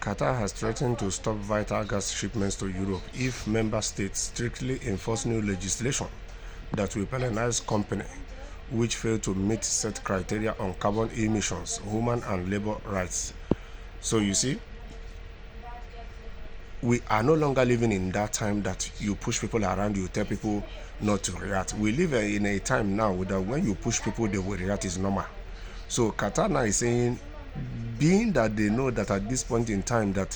Qatar has threatened to stop vital gas shipments to Europe if member states strictly enforce new legislation that will penalize companies which fail to meet set criteria on carbon emissions, human and labor rights. So you see, we are no longer living in that time that you push people around, you tell people not to react. We live in a time now that when you push people, they will react is normal. So Qatar now is saying, being that they know that at this point in time that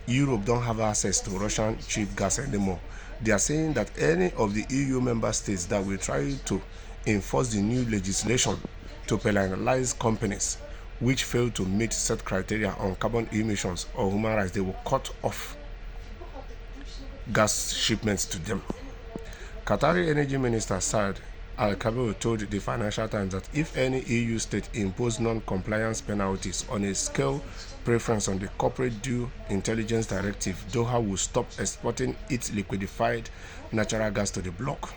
Europe don't have access to Russian cheap gas anymore, they are saying that any of the EU member states that will try to enforce the new legislation to penalize companies which fail to meet set criteria on carbon emissions or human rights, they will cut off gas shipments to them. Qatari Energy Minister Saad Al-Kabir told the Financial Times that if any EU state impose non-compliance penalties on a scale preference on the Corporate Due Intelligence Directive, Doha will stop exporting its liquefied natural gas to the bloc.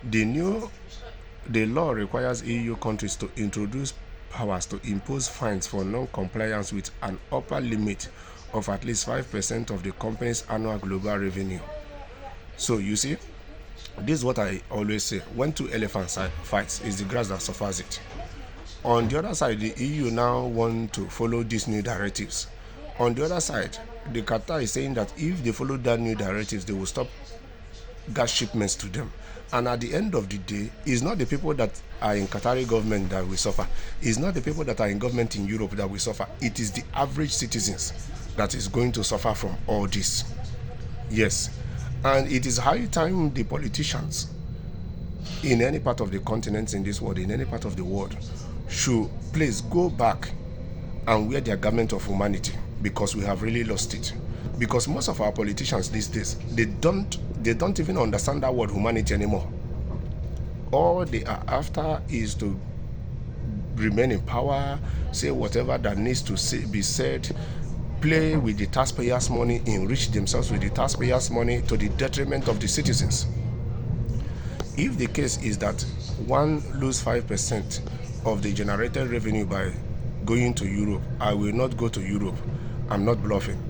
The law requires EU countries to introduce powers to impose fines for non-compliance with an upper limit of at least 5% of the company's annual global revenue. So you see, this is what I always say: when two elephants fight, it's the grass that suffers it. On the other side, the EU now want to follow these new directives. On the other side, the Qatar is saying that if they follow that new directives, they will stop gas shipments to them. And at the end of the day, it's not the people that are in Qatari government that will suffer. It's not the people that are in government in Europe that will suffer. It is the average citizens that is going to suffer from all this. Yes. And it is high time the politicians in any part of the continent in this world, in any part of the world, should please go back and wear their garment of humanity, because we have really lost it. Because most of our politicians these days, they don't even understand that word humanity anymore. All they are after is to remain in power, say whatever that needs to be said, play with the taxpayers' money, enrich themselves with the taxpayers' money to the detriment of the citizens. If the case is that one lose 5% of the generated revenue by going to Europe, I will not go to Europe. I'm not bluffing.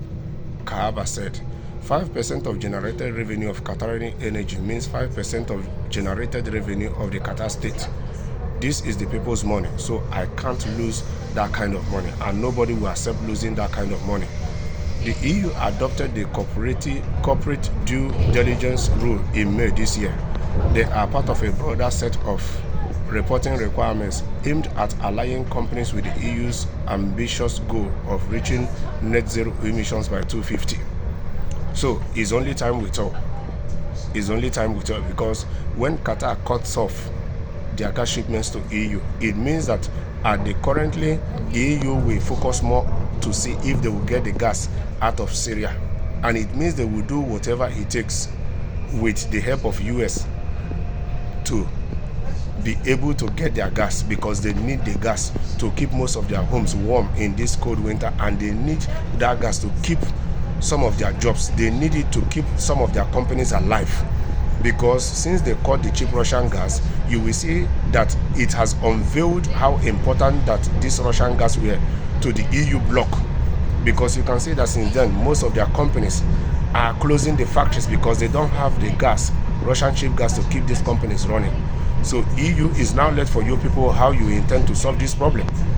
Kaaba said, 5% of generated revenue of Qatari Energy means 5% of generated revenue of the Qatar state. This is the people's money, so I can't lose that kind of money, and nobody will accept losing that kind of money. The EU adopted the corporate due diligence rule in May this year. They are part of a broader set of reporting requirements aimed at aligning companies with the EU's ambitious goal of reaching net zero emissions by 2050. So it's only time we tell. Because when Qatar cuts off their gas shipments to EU, it means that currently EU will focus more to see if they will get the gas out of Syria, and it means they will do whatever it takes with the help of US to be able to get their gas, because they need the gas to keep most of their homes warm in this cold winter, and they need that gas to keep some of their jobs. They need it to keep some of their companies alive. Because since they cut the cheap Russian gas, you will see that it has unveiled how important that this Russian gas were to the EU bloc. Because you can see that since then, most of their companies are closing the factories because they don't have the gas, Russian cheap gas, to keep these companies running. So EU is now left for you people how you intend to solve this problem.